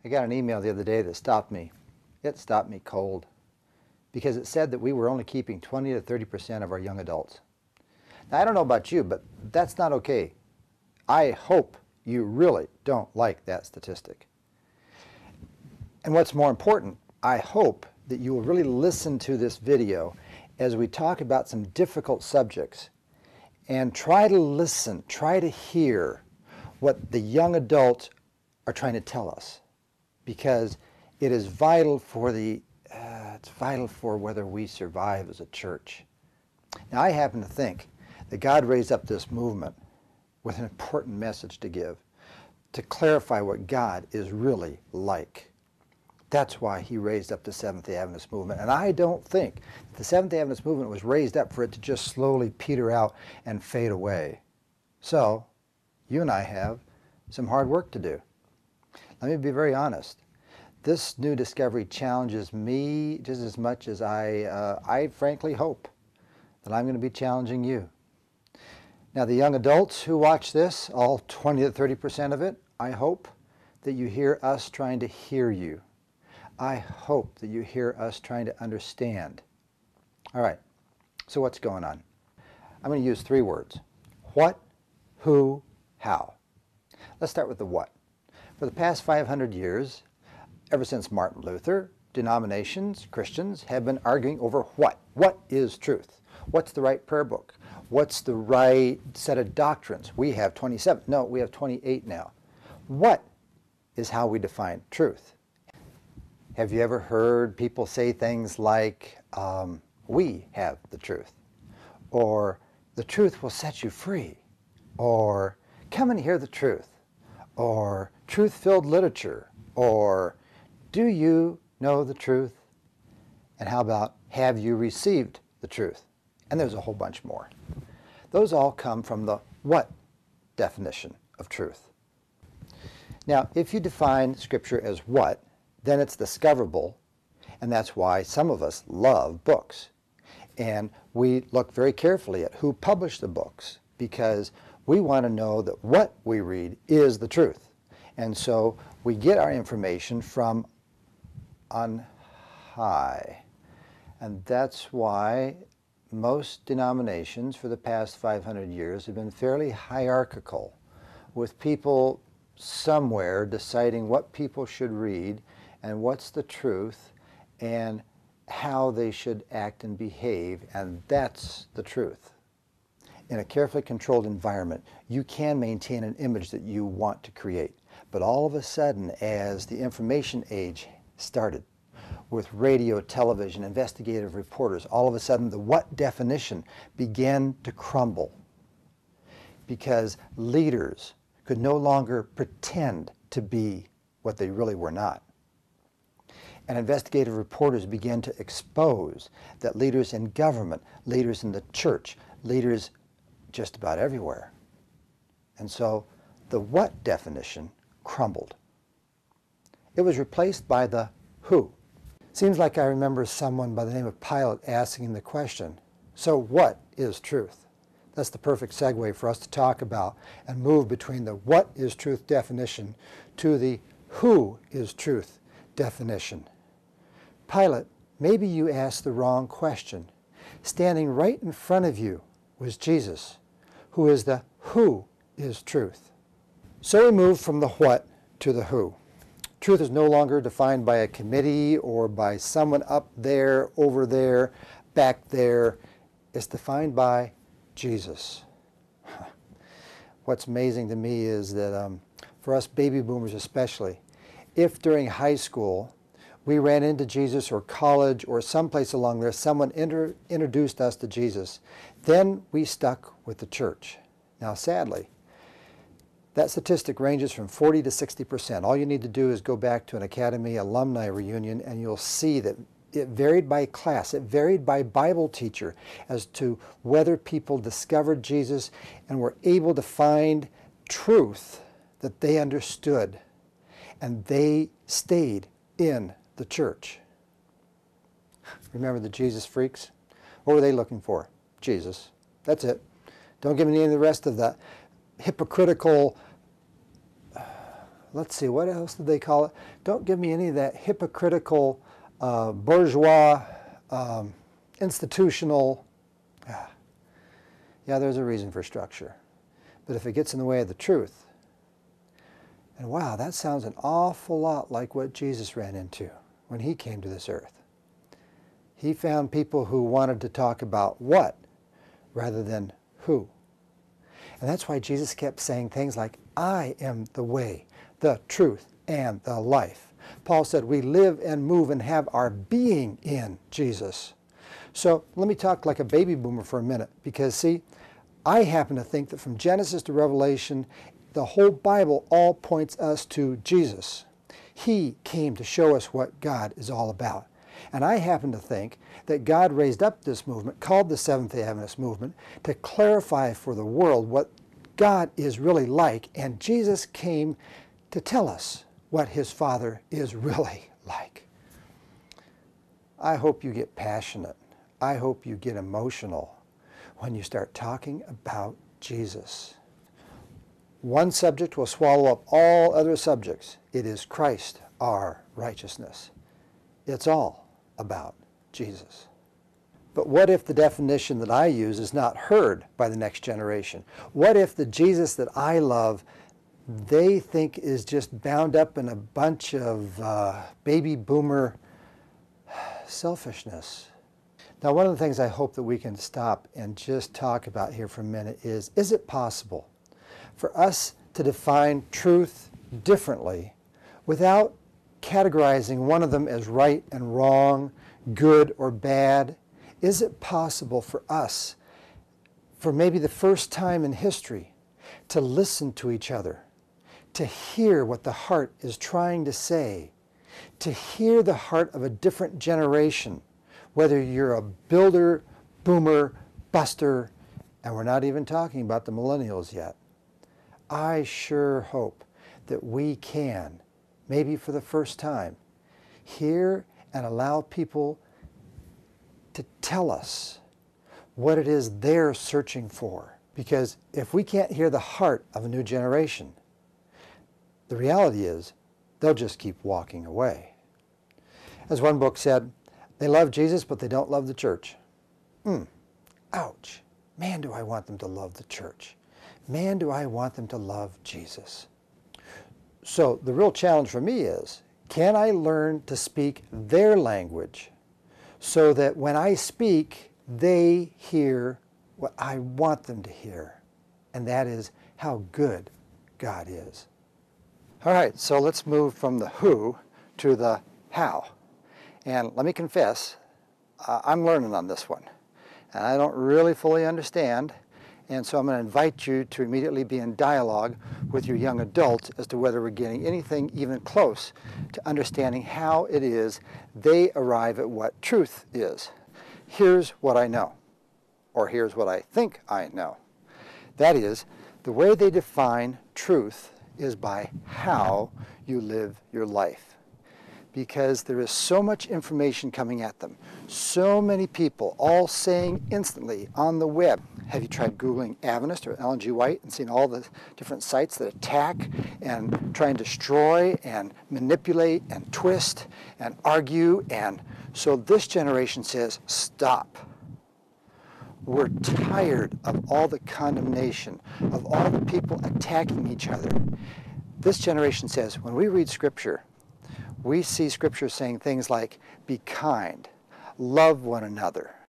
I got an email the other day that stopped me. It stopped me cold because it said that we were only keeping 20 to 30% of our young adults. Now, I don't know about you, but that's not okay. I hope you really don't like that statistic. And what's more important, I hope that you will really listen to this video as we talk about some difficult subjects and try to listen, try to hear what the young adults are trying to tell us, because it is vital for it's vital for whether we survive as a church. Now, I happen to think that God raised up this movement with an important message to give, to clarify what God is really like. That's why he raised up the Seventh-day Adventist movement. And I don't think the Seventh-day Adventist movement was raised up for it to just slowly peter out and fade away. So, you and I have some hard work to do. Let me be very honest. This new discovery challenges me just as much as I frankly hope that I'm going to be challenging you. Now, the young adults who watch this, all 20 to 30% of it, I hope that you hear us trying to hear you. I hope that you hear us trying to understand. All right, so what's going on? I'm going to use three words: what, who, how. Let's start with the what. For the past 500 years, ever since Martin Luther, denominations, Christians, have been arguing over what. What is truth? What's the right prayer book? What's the right set of doctrines? We have 27. No, we have 28 now. What is how we define truth? Have you ever heard people say things like, we have the truth, or the truth will set you free, or come and hear the truth, or truth-filled literature, or do you know the truth? And how about, have you received the truth? And there's a whole bunch more. Those all come from the what definition of truth. Now, if you define Scripture as what, then it's discoverable, and that's why some of us love books. And we look very carefully at who published the books, because we want to know that what we read is the truth. And so we get our information from on high. And that's why most denominations for the past 500 years have been fairly hierarchical, with people somewhere deciding what people should read and what's the truth and how they should act and behave, and that's the truth. In a carefully controlled environment, you can maintain an image that you want to create. But all of a sudden, as the information age started, with radio, television, investigative reporters, all of a sudden the what definition began to crumble, because leaders could no longer pretend to be what they really were not. And investigative reporters began to expose that leaders in government, leaders in the church, leaders just about everywhere. And so the what definition crumbled. It was replaced by the who. Seems like I remember someone by the name of Pilate asking the question, so what is truth? That's the perfect segue for us to talk about and move between the what is truth definition to the who is truth definition. Pilate, maybe you asked the wrong question. Standing right in front of you was Jesus, who is the who is truth. So we move from the what to the who. Truth is no longer defined by a committee or by someone up there, over there, back there. It's defined by Jesus. What's amazing to me is that for us baby boomers especially, if during high school we ran into Jesus, or college, or someplace along there, someone introduced us to Jesus, then we stuck with the church. Now, sadly, that statistic ranges from 40 to 60%. All you need to do is go back to an Academy alumni reunion, and you'll see that it varied by class, it varied by Bible teacher as to whether people discovered Jesus and were able to find truth that they understood, and they stayed in the church. Remember the Jesus freaks? What were they looking for? Jesus. That's it. Don't give me any of the rest of the hypocritical let's see, what else did they call it? Don't give me any of that hypocritical, bourgeois, institutional. Yeah, there's a reason for structure. But if it gets in the way of the truth, and wow, that sounds an awful lot like what Jesus ran into when he came to this earth. He found people who wanted to talk about what rather than who. And that's why Jesus kept saying things like, I am the way, the truth, and the life. Paul said we live and move and have our being in Jesus. So let me talk like a baby boomer for a minute, because see, I happen to think that from Genesis to Revelation, the whole Bible all points us to Jesus. He came to show us what God is all about. And I happen to think that God raised up this movement, called the Seventh-day Adventist movement, to clarify for the world what God is really like, and Jesus came to tell us what his Father is really like. I hope you get passionate. I hope you get emotional when you start talking about Jesus. One subject will swallow up all other subjects. It is Christ, our righteousness. It's all about Jesus. But what if the definition that I use is not heard by the next generation? What if the Jesus that I love, they think is just bound up in a bunch of baby boomer selfishness? Now, one of the things I hope that we can stop and just talk about here for a minute is it possible for us to define truth differently without categorizing one of them as right and wrong, good or bad? Is it possible for us, for maybe the first time in history, to listen to each other, to hear what the heart is trying to say, to hear the heart of a different generation, whether you're a builder, boomer, buster, and we're not even talking about the millennials yet? I sure hope that we can, maybe for the first time, hear and allow people to tell us what it is they're searching for. Because if we can't hear the heart of a new generation, the reality is they'll just keep walking away. As one book said, they love Jesus, but they don't love the church. Ouch. Man, do I want them to love the church. Man, do I want them to love Jesus. So the real challenge for me is, can I learn to speak their language so that when I speak, they hear what I want them to hear? And that is how good God is. All right, so let's move from the who to the how. And let me confess, I'm learning on this one. And I don't really fully understand. And so I'm going to invite you to immediately be in dialogue with your young adults as to whether we're getting anything even close to understanding how it is they arrive at what truth is. Here's what I know, or here's what I think I know. That is, the way they define truth is by how you live your life. Because there is so much information coming at them. So many people all saying instantly on the web. Have you tried Googling Adventist or Ellen G. White and seen all the different sites that attack and try and destroy and manipulate and twist and argue? And so this generation says, stop. We're tired of all the condemnation, of all the people attacking each other. This generation says, when we read Scripture, we see Scripture saying things like, be kind, love one another,